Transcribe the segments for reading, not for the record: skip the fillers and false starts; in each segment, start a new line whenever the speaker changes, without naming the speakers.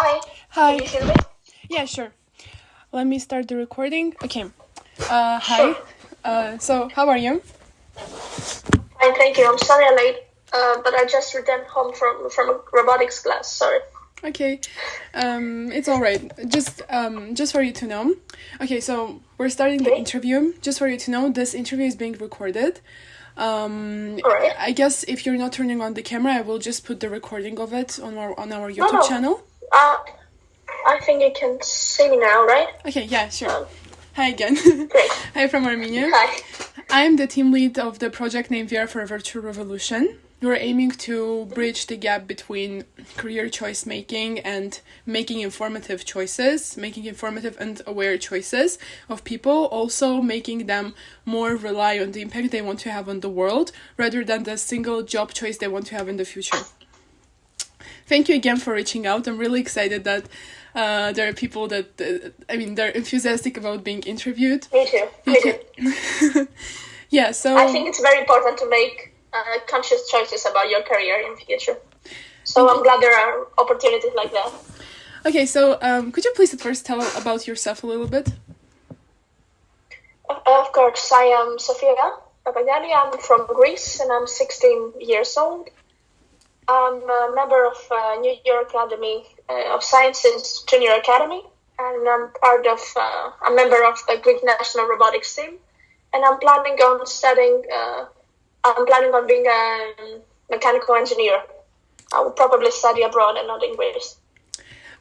Hi.
Hi.
Can you hear me?
Yeah, sure. Let me start the recording. Okay. Hi.
Sure.
So, how are you?
Fine, thank you. I'm sorry I'm late, but I just returned home from a robotics class. Sorry.
Okay. It's all right. Just for you to know. Okay, so we're starting the interview. Just for you to know, this interview is being recorded.
All right.
I guess if you're not turning on the camera, I will just put the recording of it on our YouTube channel.
I think you can see me now, right?
Okay, yeah, sure. Hi again.
Great.
Hi from Armenia.
Hi.
I'm the team lead of the project named VR for a Virtual Revolution. We're aiming to bridge the gap between career choice making and making informative and aware choices of people, also making them more rely on the impact they want to have on the world rather than the single job choice they want to have in the future. Thank you again for reaching out. I'm really excited that there are people that, they're enthusiastic about being interviewed.
Me too.
Yeah, so...
I think it's very important to make conscious choices about your career in the future. So I'm glad there are opportunities like that.
Okay, so could you please at first tell about yourself a little bit?
Of course, I am Sofia. I'm from Greece and I'm 16 years old. I'm a member of New York Academy of Sciences Junior Academy, and I'm a member of the Greek National Robotics team. And I'm planning on being a mechanical engineer. I will probably study abroad and not in Greece.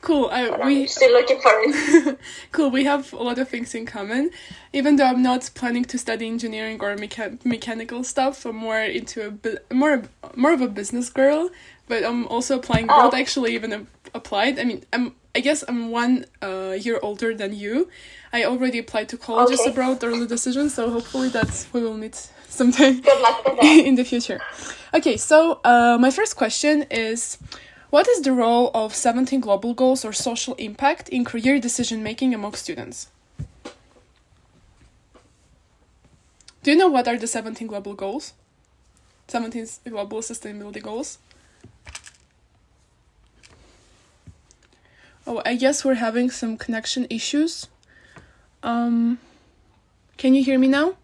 Cool.
I'm still looking for it.
Cool. We have a lot of things in common. Even though I'm not planning to study engineering or mechanical stuff, I'm more into more of a business girl. But I'm also applying both. Actually, even applied. I guess I'm 1 year older than you. I already applied to colleges abroad, early decision. So hopefully we will meet sometime in the future. Okay. So my first question is, what is the role of 17 global goals or social impact in career decision-making among students? Do you know what are the 17 global goals? 17 global sustainability goals? Oh, I guess we're having some connection issues. Can you hear me now?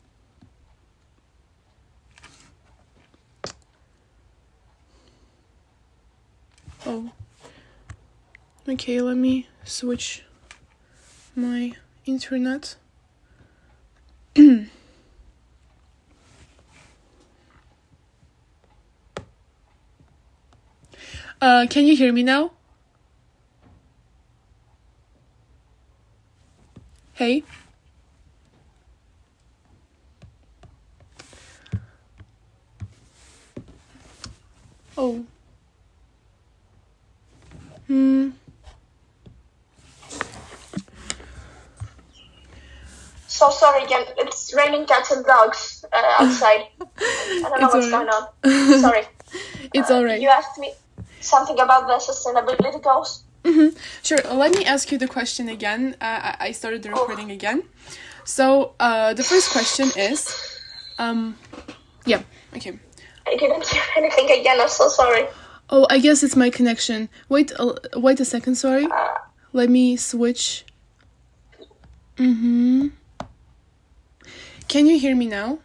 Oh, okay, let me switch my internet. Can you hear me now? Hey? Oh.
So sorry again. It's raining cats and dogs outside. I don't know what's going on. Sorry.
It's all right.
You asked me something about the sustainability goals?
Mm-hmm. Sure. Let me ask you the question again. I started the recording again. So the first question is... yeah, okay.
I didn't hear anything again. I'm so sorry.
Oh, I guess it's my connection. Wait a second, sorry. Let me switch. Can you hear me now?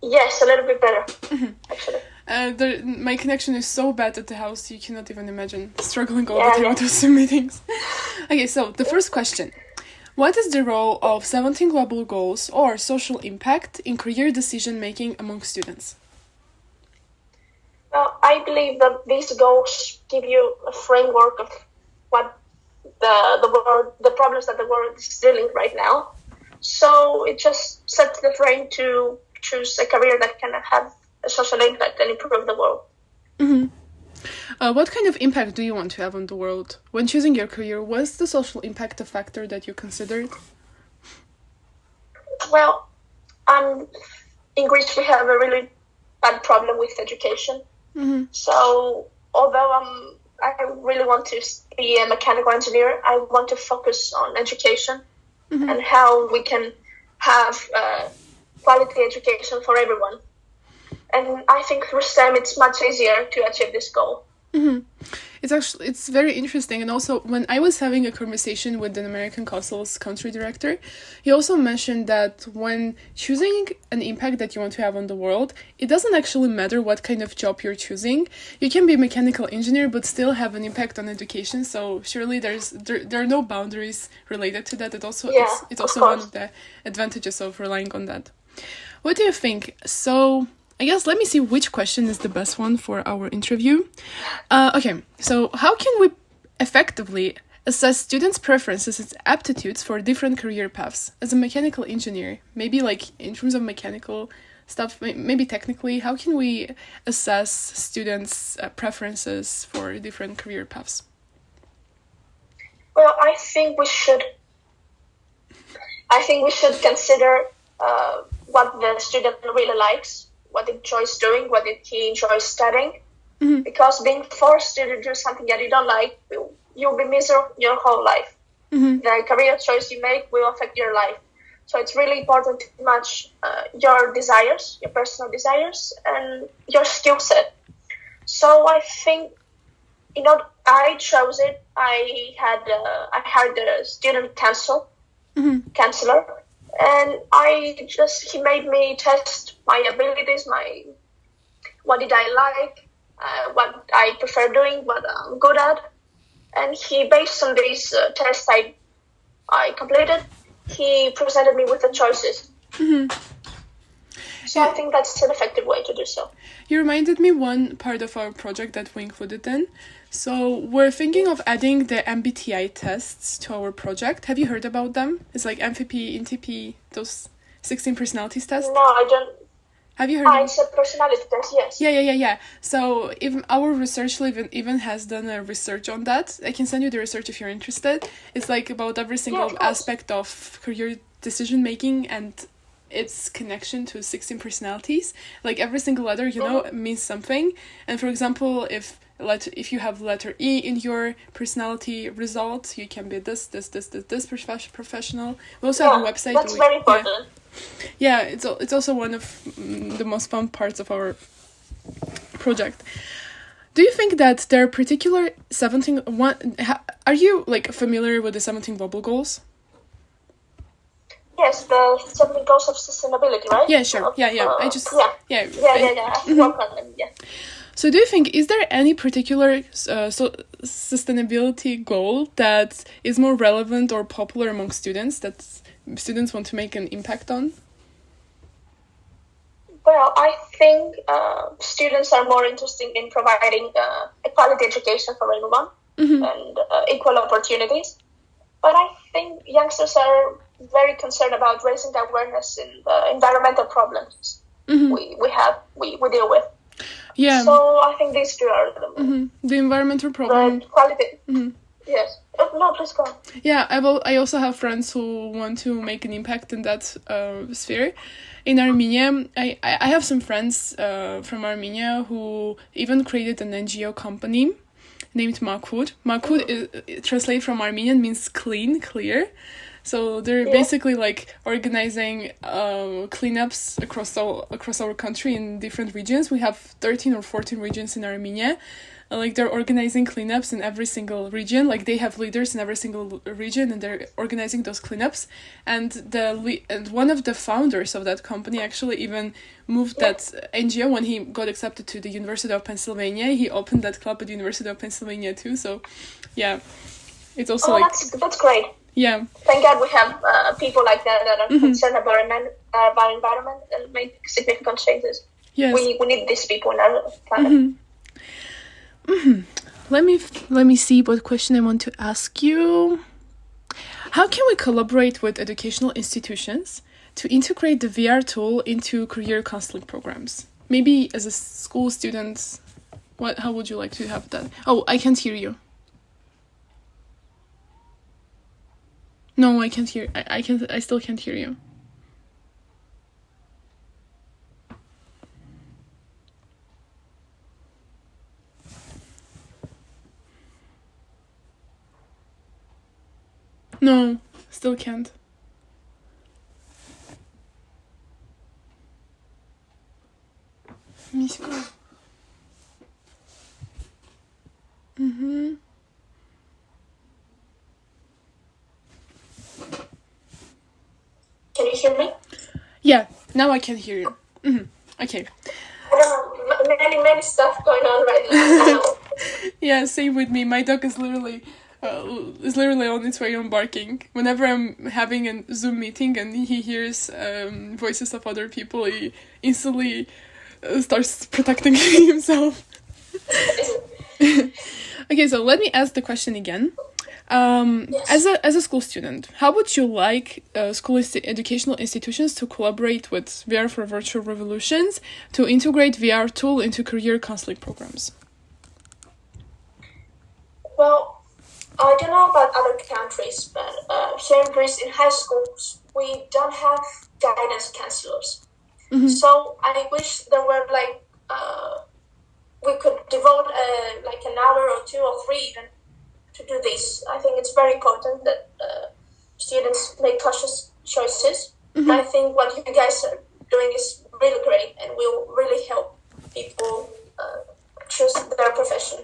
Yes, a little bit better, actually.
My connection is so bad at the house, you cannot even imagine. Struggling all the time with Zoom meetings. Okay, so the first question. What is the role of 17 global goals or social impact in career decision-making among students?
Well, I believe that these goals give you a framework of what the problems that the world is dealing right now. So it just sets the frame to choose a career that can have a social impact and improve the world.
What kind of impact do you want to have on the world? When choosing your career, was the social impact a factor that you considered?
Well, in Greece we have a really bad problem with education. So although I really want to be a mechanical engineer, I want to focus on education and how we can have quality education for everyone. And I think through STEM it's much easier to achieve this goal.
it's very interesting. And also, when I was having a conversation with an American Council's country director, he also mentioned that when choosing an impact that you want to have on the world, it doesn't actually matter what kind of job you're choosing. You can be a mechanical engineer but still have an impact on education. So surely there are no boundaries related to that. It's also one of the advantages of relying on that. What do you think? So I guess let me see which question is the best one for our interview. Okay, so how can we effectively assess students' preferences and aptitudes for different career paths as a mechanical engineer? Maybe like in terms of mechanical stuff, maybe technically, how can we assess students' preferences for different career paths?
Well, I think we should consider what the student really likes, what he enjoys doing, what he enjoys studying. Mm-hmm. Because being forced to do something that you don't like, you'll be miserable your whole life. Mm-hmm. The career choice you make will affect your life. So it's really important to match your desires, your personal desires, and your skill set. So I think, I chose it. I hired a student counselor, and he made me test my abilities, what did I like, what I prefer doing, what I'm good at. And he, based on these tests I completed, he presented me with the choices. Mm-hmm. So I think that's an effective way to do so.
You reminded me one part of our project that we included in. So we're thinking of adding the MBTI tests to our project. Have you heard about them? It's like MVP, NTP, those 16 personalities tests.
No, I don't.
Have you heard?
It's a personality test, yes.
Yeah. So even our research lab even has done a research on that. I can send you the research if you're interested. It's like about every single aspect of career decision making and its connection to 16 personalities. Like every single letter, means something. And for example, if you have letter E in your personality result, you can be this professional. We also have a website.
That's very important.
Yeah, it's also one of the most fun parts of our project. Do you think that there are particular 17... Are you familiar with the 17 global goals?
Yes, the 17 goals of sustainability, right?
Yeah, sure. Yeah. So do you think, is there any particular sustainability goal that is more relevant or popular among students that students want to make an impact on?
Well, I think students are more interested in providing a quality education for everyone and equal opportunities. But I think youngsters are very concerned about raising awareness in the environmental problems we deal with.
Yeah.
So I think these two are
the environmental problem.
The quality. Yes. No, please go on.
Yeah, I also have friends who want to make an impact in that sphere. In Armenia, I have some friends from Armenia who even created an NGO company named Makud. Makud, translated from Armenian, means clean, clear. So they're basically organizing cleanups across our country in different regions. We have 13 or 14 regions in Armenia. They're organizing cleanups in every single region. They have leaders in every single region, and they're organizing those cleanups. And one of the founders of that company actually even moved that NGO when he got accepted to the University of Pennsylvania. He opened that club at the University of Pennsylvania too. So, yeah, it's also
that's great.
Yeah.
Thank God we have people like that are concerned about our environment and make significant changes.
Yes.
We need these people in our planet.
Let me see what question I want to ask you. How can we collaborate with educational institutions to integrate the VR tool into career counseling programs? Maybe as a school student, how would you like to have that? Oh, I can't hear you. No, I can't hear. I still can't hear you. No, still can't. Миська. Mm-hmm.
Can you hear me?
Yeah, now I can hear you. Mm-hmm. Okay.
I don't know, many stuff going on right now.
Yeah, same with me. My dog is literally on its way on barking. Whenever I'm having a Zoom meeting and he hears voices of other people, he instantly starts protecting himself. Okay, so let me ask the question again.
Yes.
As a school student, how would you like educational institutions to collaborate with VR for Virtual Revolutions to integrate VR tool into career counseling programs?
Well, I don't know about other countries, but here in Greece, in high schools, we don't have guidance counselors. Mm-hmm. So I wish there were we could devote an hour or 2 or 3 even to do this. I think it's very important that students make conscious choices. Mm-hmm. I think what you guys are doing is really great and will really help people choose their profession.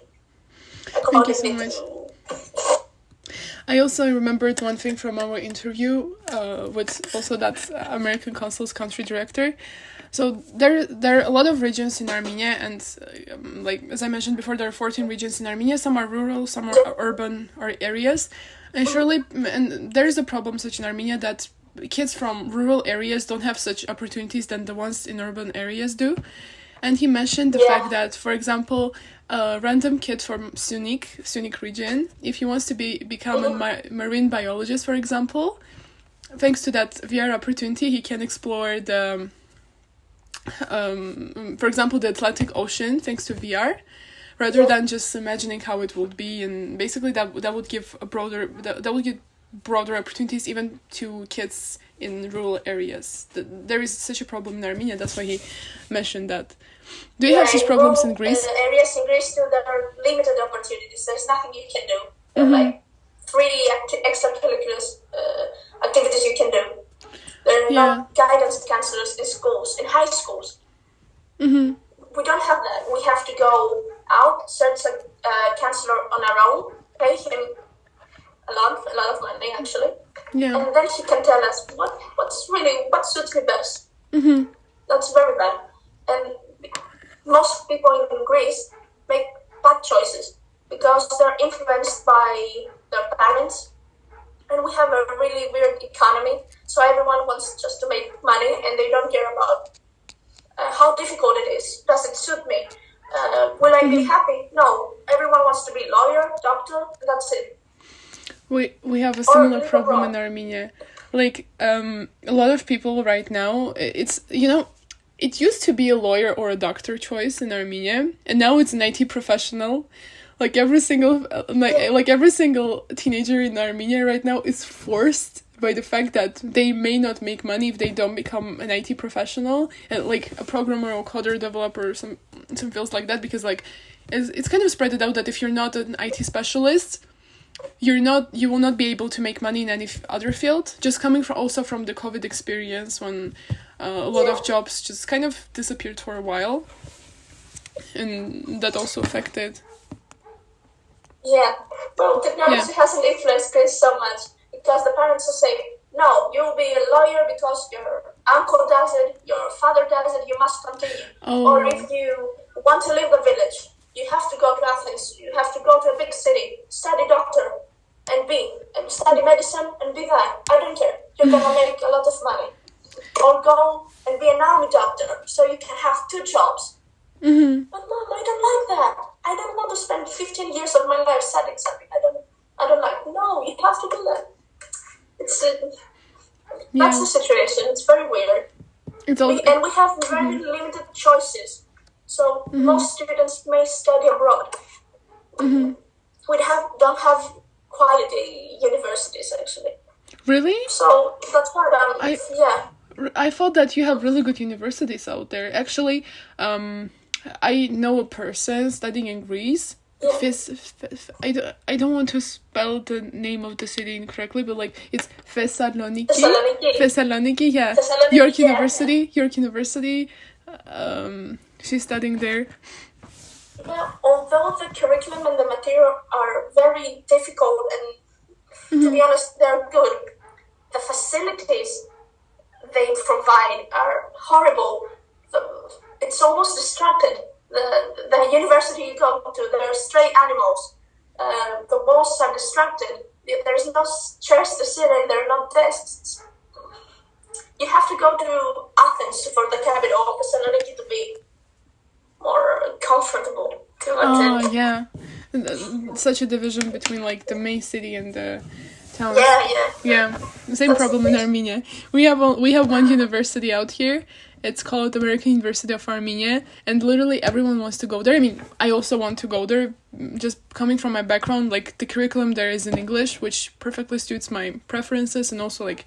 Thank you so much. I also remembered one thing from our interview with also that American Council's country director. So there are a lot of regions in Armenia, and as I mentioned before, there are 14 regions in Armenia. Some are rural, some are urban areas, and there is a problem such in Armenia that kids from rural areas don't have such opportunities than the ones in urban areas do. And he mentioned the fact that, for example, a random kid from Sunik region, if he wants to become a marine biologist, for example, thanks to that VR opportunity, he can explore the for example, the Atlantic Ocean, thanks to VR, rather than just imagining how it would be, and basically that would give broader opportunities even to kids in rural areas. There is such a problem in Armenia. That's why he mentioned that. Do you have such problems in Greece?
Areas in Greece too, there are limited opportunities. There's nothing you can do. There are 3 extracurricular activities you can do. There are not guidance counselors in schools, in high schools. Mm-hmm. We don't have that. We have to go out, search a counselor on our own, pay him a lot of money actually, and then he can tell us what suits me best. Mm-hmm. That's very bad, and most people in Greece make bad choices because they're influenced by their parents. And we have a really weird economy, so everyone wants just to make money, and they don't care about how difficult it is. Does it suit me? Will I be happy? No. Everyone wants to be lawyer, doctor, and that's it.
We have a similar problem in Armenia. A lot of people right now, it's, it used to be a lawyer or a doctor choice in Armenia, and now it's an IT professional. Every single teenager in Armenia right now is forced by the fact that they may not make money if they don't become an IT professional, and a programmer or coder developer or some fields like that, because it's kind of spread out that if you're not an IT specialist, you will not be able to make money in any other field. Just coming from the COVID experience when a lot of jobs just kind of disappeared for a while, and that also affected.
Yeah, well, technology hasn't influenced Greece so much because the parents will say, no, you'll be a lawyer because your uncle does it, your father does it, you must continue. Oh. Or if you want to leave the village, you have to go to Athens, you have to go to a big city, study doctor, and study medicine and be that. I don't care. You're going to make a lot of money. Or go and be an army doctor so you can have 2 jobs. Mm-hmm. But Mom, I don't like that. I don't want to spend 15 years of my life studying something I don't like. No, you have to do that. That's the situation. It's very weird. And we have very limited choices. So most students may study abroad. Mm-hmm. We don't have quality universities actually.
Really?
So that's what
I thought that you have really good universities out there. Actually, I know a person studying in Greece. Yeah. I don't want to spell the name of the city incorrectly, but it's Thessaloniki. Thessaloniki, yeah. York University. She's studying there.
Yeah, although the curriculum and the material are very difficult, and to be honest, they're good. The facilities they provide are horrible. It's almost distracted. The university you go to, there are stray animals. The walls are distracted. There's no chairs to sit in. There are no desks. You have to go to Athens for the capital of Thessaloniki to be more comfortable to attend.
Oh, yeah. Such a division between, like, the main city and the town. Yeah. Same That's problem in Armenia. We have one university out here. It's called American University of Armenia, and literally everyone wants to go there. I mean, I also want to go there, just coming from my background, like, the curriculum there is in English, which perfectly suits my preferences and also, like,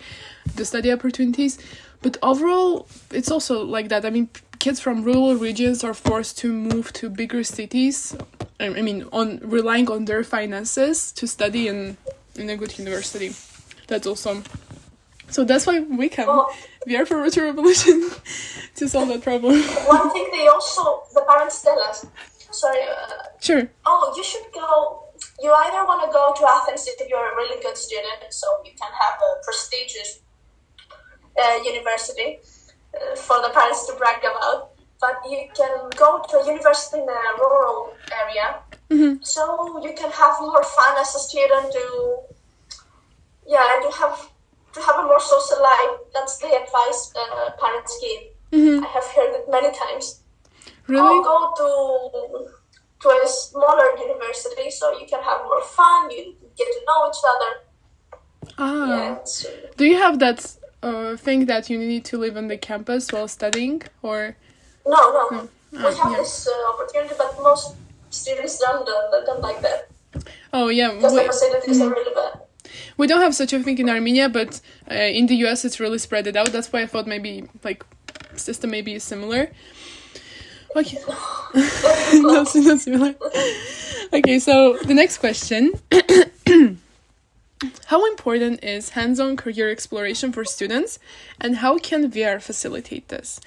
the study opportunities. But overall, it's also like that. I mean, kids from rural regions are forced to move to bigger cities, I mean, relying on their finances to study in a good university. That's awesome. So that's why we come. We are for Virtual Revolution to solve that problem.
One thing the parents tell us,
Sure.
Oh, you should go, you either want to go to Athens if you're a really good student, so you can have a prestigious university for the parents to brag about, but you can go to a university in a rural area, so you can have more fun as a student to have a more social life. That's the advice parents give. I have heard it many times.
Really?
Go to a smaller university so you can have more fun, you get to know each other.
Do you have that thing that you need to live on the campus while studying, or?
No. We have this opportunity, but most students don't like that.
Oh, yeah.
Because the facilities are really bad.
We don't have such a thing in Armenia, but in the US it's really spread it out. That's why I thought maybe, like, system maybe is similar. Okay. Not similar. Okay, so the next question. How important is hands-on career exploration for students, and how can VR facilitate this?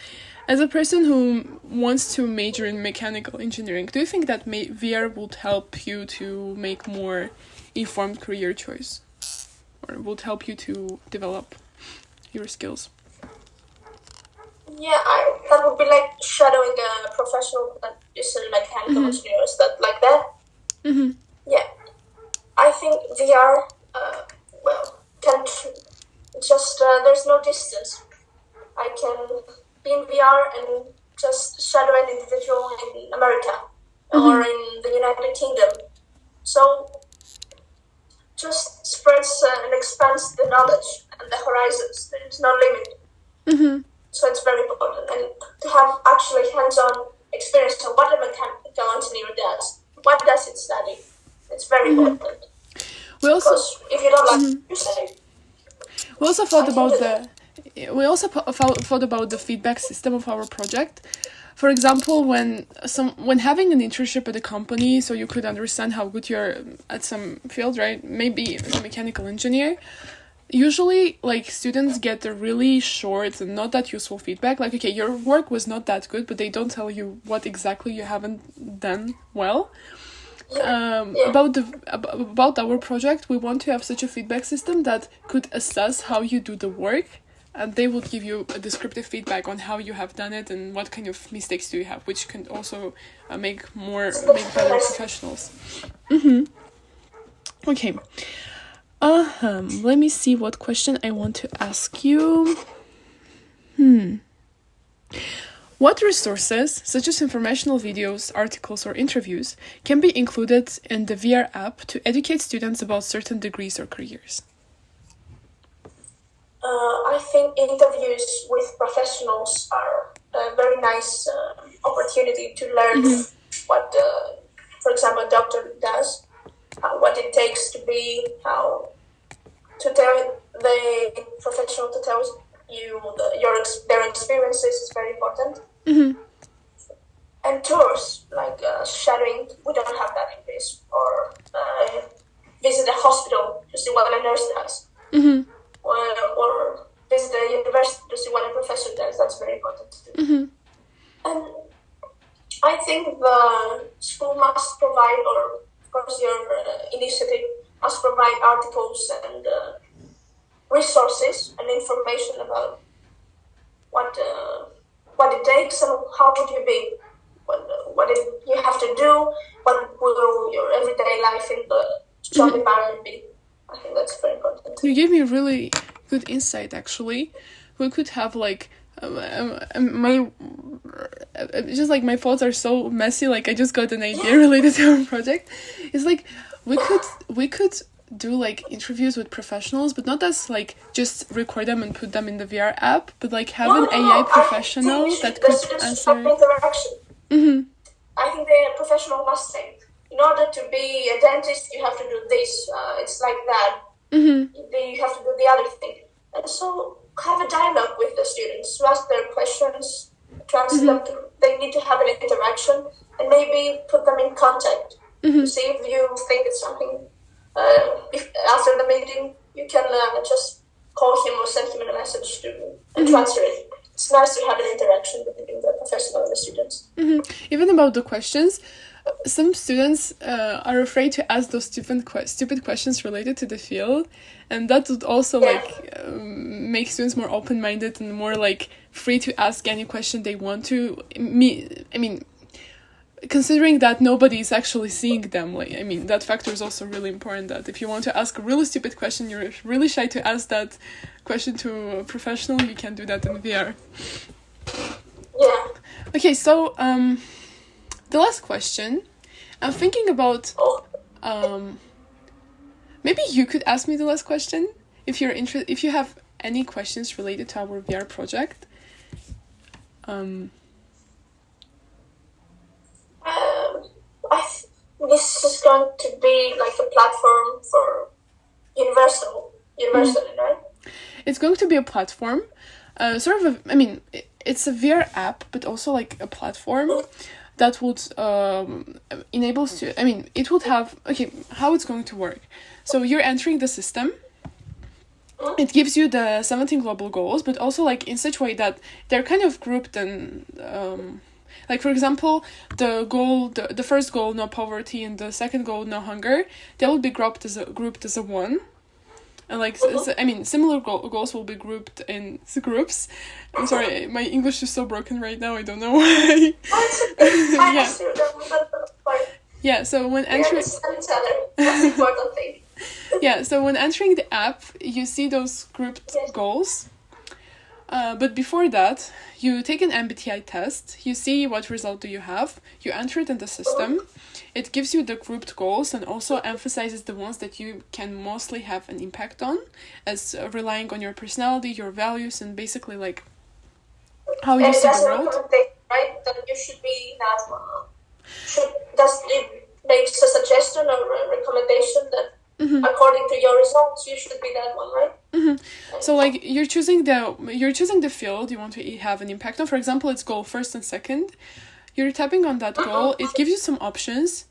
As a person who wants to major in mechanical engineering, do you think that VR would help you to make more informed career choice? Or would help you to develop your skills?
Yeah, that would be like shadowing a professional that is in mechanical engineers, like that. Yeah, I think VR, can just, there's no distance. I can be in VR and just shadow an individual in America or in the United Kingdom. So just spreads and expands the knowledge and the horizons. There is no limit. So it's very important. And to have actually hands-on experience on what a mechanical engineer does. What does it study? It's very important. Because if you don't like you say.
We also thought about the feedback system of our project. For example, when having an internship at a company, so you could understand how good you're at some field, right? Maybe as a mechanical engineer. Usually, like, students get a really short and not that useful feedback. Like, okay, your work was not that good, but they don't tell you what exactly you haven't done well. About our project, we want to have such a feedback system that could assess how you do the work, and they would give you a descriptive feedback on how you have done it and what kind of mistakes do you have, which can also make better professionals. Okay. Let me see what question I want to ask you. What resources, such as informational videos, articles, or interviews, can be included in the VR app to educate students about certain degrees or careers?
I think interviews with professionals are a very nice opportunity to learn what, for example, a doctor does, what it takes to be, how to tell the professional to tell you their experiences is very important. And tours, like shadowing, we don't have that in this, or visit a hospital to see what a nurse does, or visit a university to see what a professor does. That's very important too. And I think the school must provide, or of course your initiative must provide articles and resources and information about what it takes and how would you be, you have to do, what will your everyday life in the job environment be. I think that's very important.
You gave me a really good insight, actually. We could have like my just like my thoughts are so messy. Like I just got an idea related to our project. It's like we could do like interviews with professionals, but not as like just record them and put them in the VR app, but like have an AI professional that could answer.
I think the professional must say, in order to be a dentist, you have to do this. It's like that. You have to do the other thing. And so have a dialogue with the students, to ask their questions, to ask them they need to have an interaction, and maybe put them in contact to see if you think it's something. If after the meeting, you can just call him or send him a message and transfer it. It's nice to have an interaction between the professional and the students.
Even about the questions, some students are afraid to ask those stupid questions related to the field, and that would also make students more open-minded and more like free to ask any question they want to. I mean, considering that nobody is actually seeing them, that factor is also really important. That if you want to ask a really stupid question, you're really shy to ask that question to a professional, you can do that in VR.
Yeah. Okay,
so the last question, I'm thinking about maybe you could ask me the last question if you're interested. If you have any questions related to our VR project.
This is going to be like a platform for universally, right?
It's going to be a platform, it's a VR app, but also like a platform that would enable it would have, how it's going to work. So you're entering the system. It gives you the 17 global goals, but also like in such a way that they're kind of grouped and like, for example, the first goal, no poverty, and the second goal, no hunger, they will be grouped as a one. And like, similar goals will be grouped in groups. I'm sorry, my English is so broken right now, I don't know why. Yeah, so when entering...
That's important thing.
Yeah, so when entering the app, you see those grouped goals. But before that, you take an MBTI test, you see what result do you have, you enter it in the system, it gives you the grouped goals and also emphasizes the ones that you can mostly have an impact on, as relying on your personality, your values, and basically like how you see the world.
Right? That you should be that one. Does it makes a suggestion or a recommendation that according to your results, you should be that one, right?
So like you're choosing the field you want to have an impact on. For example, it's goal first and second. You're tapping on that goal. It gives you some options,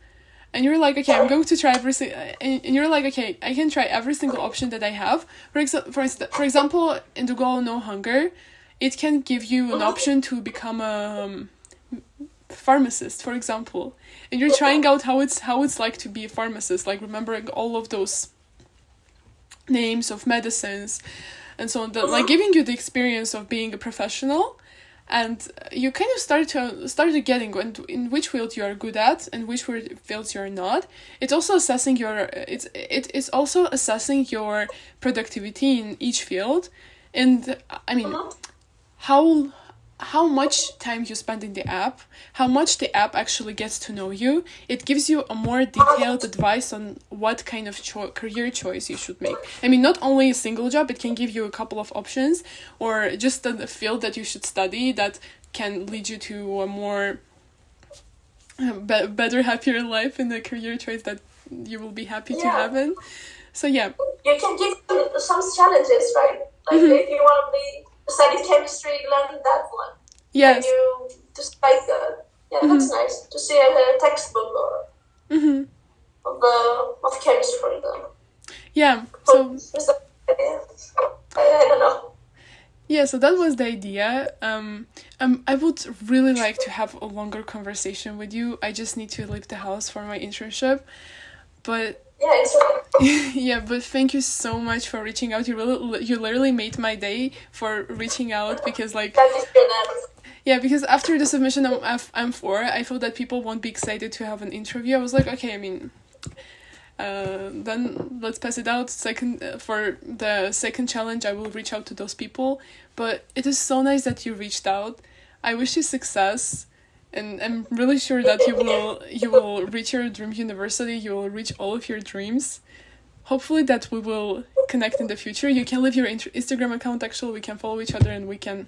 and you're like, okay, I'm going to try and you're like, okay, I can try every single option that I have. For example, in the goal no hunger, it can give you an option to become a pharmacist, for example, and you're trying out how it's like to be a pharmacist, like remembering all of those names of medicines and so on, like giving you the experience of being a professional, and you kind of started getting in which field you are good at and which fields you're not. It's also assessing it's also assessing your productivity in each field, and how much time you spend in the app, how much the app actually gets to know you. It gives you a more detailed advice on what kind of career choice you should make. Not only a single job, it can give you a couple of options, or just a field that you should study that can lead you to a more better, happier life in the career choice that you will be happy to have in. So yeah.
You can give some challenges, right? Like if you want to study chemistry, learn that one.
Yes.
And you just like that's nice to see a textbook or of chemistry, for example.
Yeah. So
I don't know.
Yeah, so that was the idea. I would really like to have a longer conversation with you. I just need to leave the house for my internship. But
yeah, it's okay.
yeah, but thank you so much for reaching out. You literally made my day for reaching out, because like,
That is good.
yeah, because after the submission of M4, I thought that people won't be excited to have an interview. I was like, okay, I mean, then let's pass it out. For the second challenge, I will reach out to those people. But it is so nice that you reached out. I wish you success, and I'm really sure that you will reach your dream university. You will reach all of your dreams. Hopefully that we will connect in the future. You can leave your Instagram account. Actually, we can follow each other and we can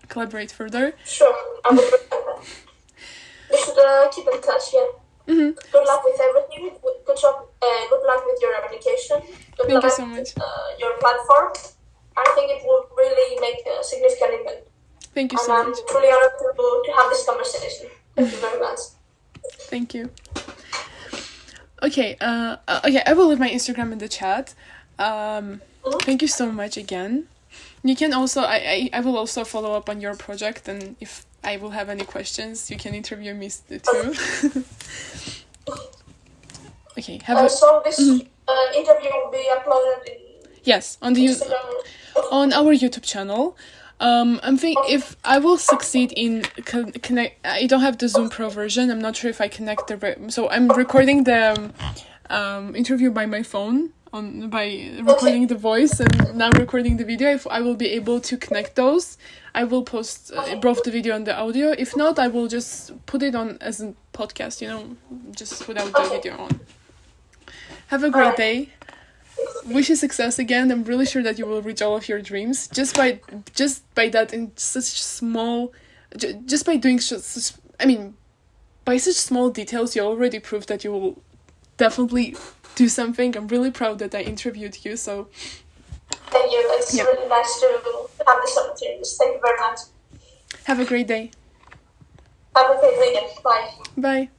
collaborate further.
Sure, I will. We should keep in touch. Yeah.
Mm-hmm.
Good luck with everything. Good job. Good luck with your application. Good
Thank
luck
you so much.
with your platform. I think it will really make a significant impact.
Thank you
and
so
I'm
much.
truly honored to have this conversation. Thank you very much.
Thank you. Okay, I will leave my Instagram in the chat. Thank you so much again. You can also, I will also follow up on your project, and if I will have any questions, you can interview me too. Okay,
so this interview will be uploaded in
yes, on the on our YouTube channel. I'm thinking if I will succeed in connect. I don't have the Zoom Pro version. I'm not sure if I connect so I'm recording the interview by my phone by recording the voice and now recording the video. If I will be able to connect those, I will post both the video and the audio. If not, I will just put it on as a podcast. Just without the video on. Have a great day. Wish you success again. I'm really sure that you will reach all of your dreams just by that in such small, just by doing by such small details. You already proved that you will definitely do something. I'm really proud that I interviewed you. So
thank you. It's really nice to have this opportunity. Thank you very much.
Have a great day.
Have a great day. Bye.
Bye.